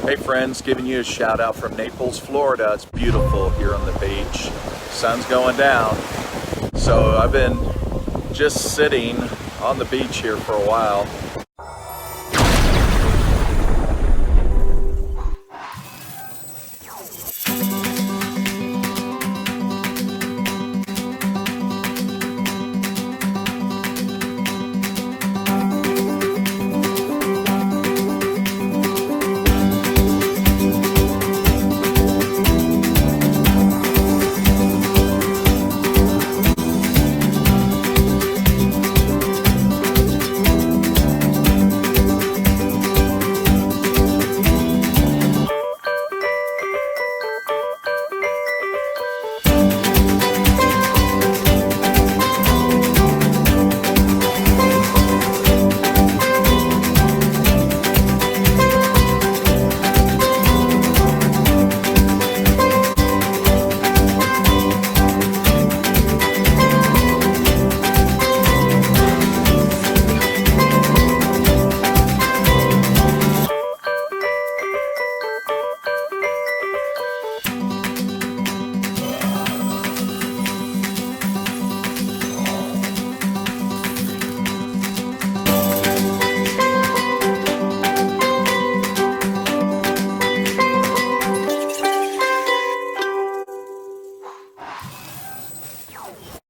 Hey friends, giving you a shout out from Naples, Florida. It's beautiful here on the beach. Sun's going down. So I've been just sitting on the beach here for a while.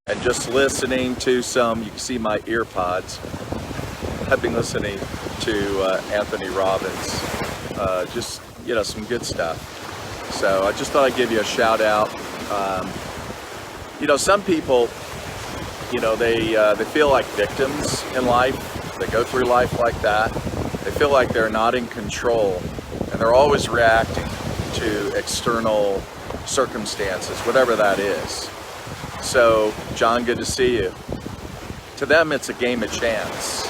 And just listening to some, you can see my ear pods. I've been listening to Anthony Robbins, just, some good stuff. So I just thought I'd give you a shout out. Some people, they feel like victims in life. They go through life like that. They feel like they're not in control, and they're always reacting to external circumstances, whatever that is. So, John, good to see you. To them, it's a game of chance.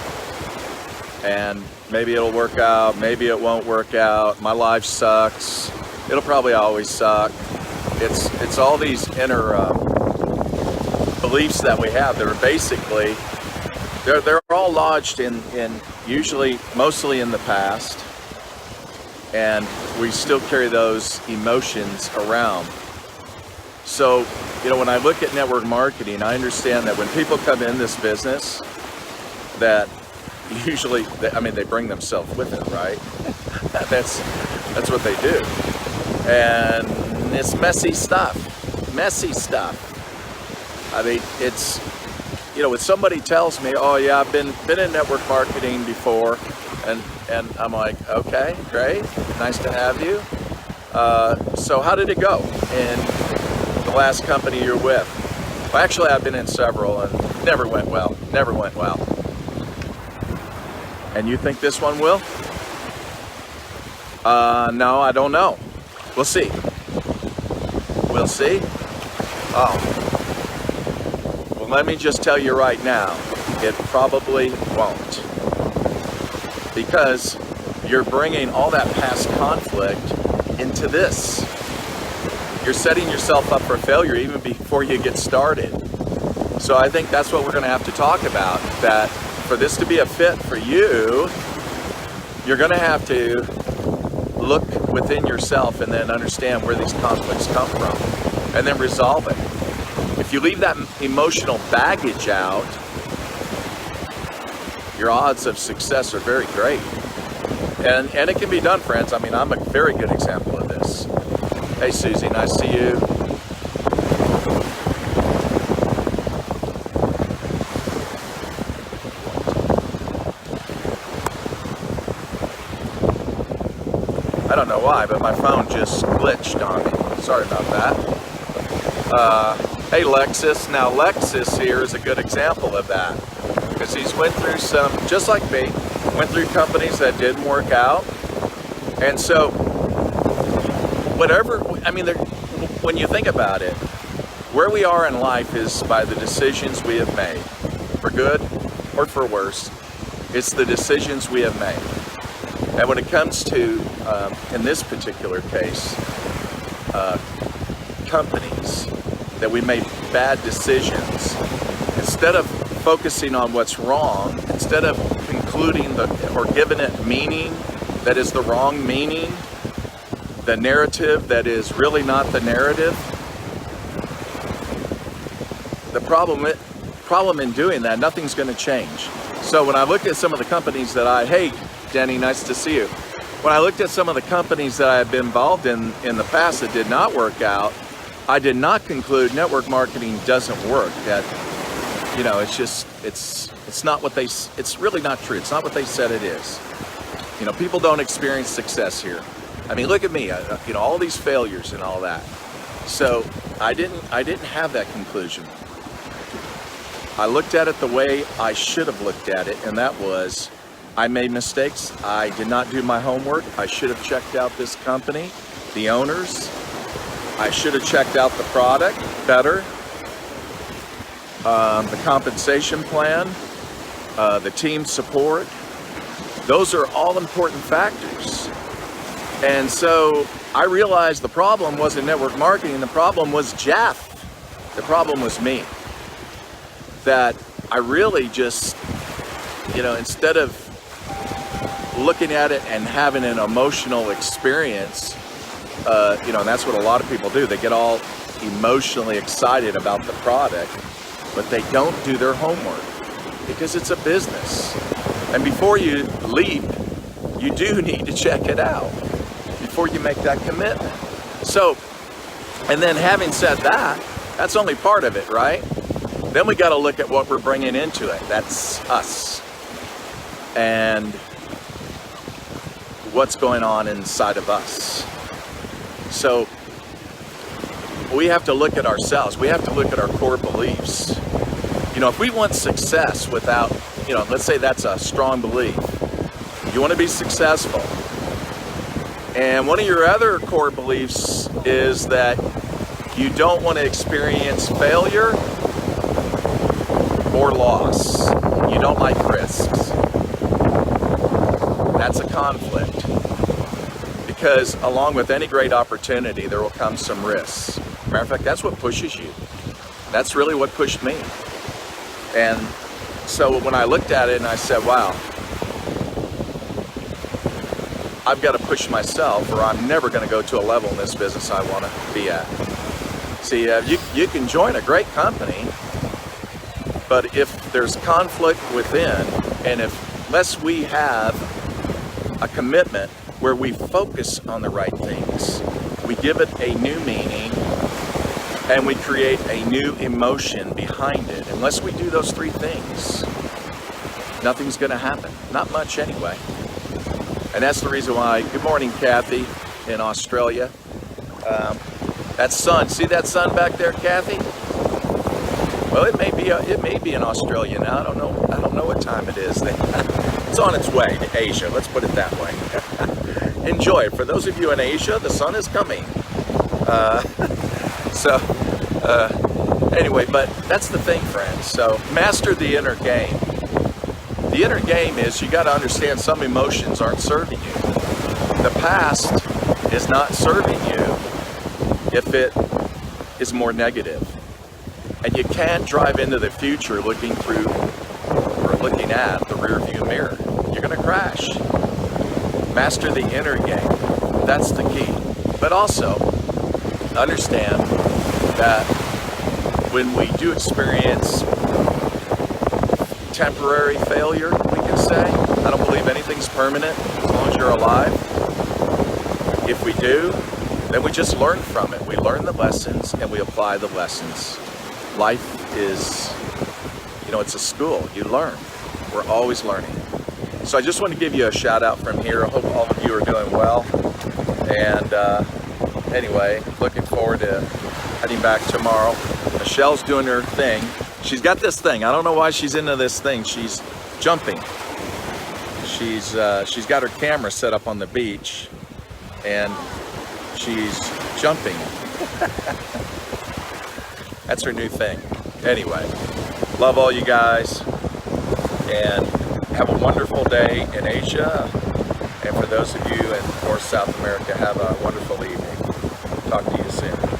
And maybe it'll work out, maybe it won't work out. My life sucks. It'll probably always suck. It's all these inner beliefs that we have that are basically, they're all lodged in mostly in the past. And we still carry those emotions around. So, when I look at network marketing, I understand that when people come in this business, that usually, they bring themselves with it, right? That's what they do. And it's messy stuff. It's, when somebody tells me, oh yeah, I've been in network marketing before, and I'm like, okay, great, nice to have you. So how did it go in the last company you're with? Well, actually, I've been in several and never went well. And you think this one will? No, I don't know. We'll see. Oh. Well, let me just tell you right now, it probably won't. Because you're bringing all that past conflict into this. You're setting yourself up for failure even before you get started. So I think that's what we're going to have to talk about, that for this to be a fit for you, you're going to have to look within yourself and then understand where these conflicts come from and then resolve it. If you leave that emotional baggage out, your odds of success are very great. And it can be done, friends. I'm a very good example of this. Hey, Susie, nice to see you. I don't know why, but my phone just glitched on me. Sorry about that. Hey, Lexus. Now, Lexus here is a good example of that, because he's went through some, just like me, went through companies that didn't work out. And so, when you think about it, where we are in life is by the decisions we have made, for good or for worse. It's the decisions we have made. And when it comes to, in this particular case, companies that we made bad decisions, instead of focusing on what's wrong, instead of concluding or giving it meaning that is the wrong meaning, the narrative that is really not the narrative. The problem in doing that, nothing's going to change. So when I looked at some of the companies that hey, Denny, nice to see you. When I looked at some of the companies that I have been involved in the past that did not work out, I did not conclude network marketing doesn't work. That, you know, it's not what it's really not true. It's not what they said it is. You know, people don't experience success here. I mean, look at me, you know, all these failures and all that. So I didn't have that conclusion. I looked at it the way I should have looked at it, and that was, I made mistakes. I did not do my homework. I should have checked out this company, the owners. I should have checked out the product better, the compensation plan, the team support. Those are all important factors. And so I realized the problem wasn't network marketing. The problem was Jeff. The problem was me. That I really just, you know, instead of looking at it and having an emotional experience, you know, and that's what a lot of people do. They get all emotionally excited about the product, but they don't do their homework because it's a business. And before you leap, you do need to check it out before you make that commitment. So, and then having said that, that's only part of it, right? Then we got to look at what we're bringing into it. That's us. And what's going on inside of us. So we have to look at ourselves. We have to look at our core beliefs. You know, if we want success without, you know, let's say that's a strong belief. You want to be successful. And one of your other core beliefs is that you don't want to experience failure or loss. You don't like risks. That's a conflict. Because along with any great opportunity, there will come some risks. Matter of fact, that's what pushes you. That's really what pushed me. And so when I looked at it and I said, wow, I've got to push myself or I'm never going to go to a level in this business I want to be at. See, you can join a great company, but if there's conflict within, and unless we have a commitment where we focus on the right things, we give it a new meaning, and we create a new emotion behind it. Unless we do those three things, nothing's going to happen. Not much anyway. And that's the reason why, good morning, Kathy, in Australia. That sun, see that sun back there, Kathy? Well, it may be in Australia now. I don't know what time it is. It's on its way to Asia. Let's put it that way. Enjoy it. For those of you in Asia, the sun is coming. Anyway, but that's the thing, friends. So master the inner game. The inner game is you got to understand some emotions aren't serving you. The past is not serving you if it is more negative. And you can't drive into the future looking through or looking at the rear view mirror. You're going to crash. Master the inner game. That's the key. But also understand that when we do experience temporary failure, we can say, I don't believe anything's permanent as long as you're alive. If we do, then we just learn from it. We learn the lessons and we apply the lessons. Life is, you know, it's a school. You learn. We're always learning. So I just want to give you a shout out from here. I hope all of you are doing well. And anyway, looking forward to heading back tomorrow. Michelle's doing her thing. She's got this thing. I don't know why she's into this thing. She's jumping. She's got her camera set up on the beach and she's jumping. That's her new thing. Anyway, love all you guys and have a wonderful day in Asia. And for those of you in North South America, have a wonderful evening. Talk to you soon.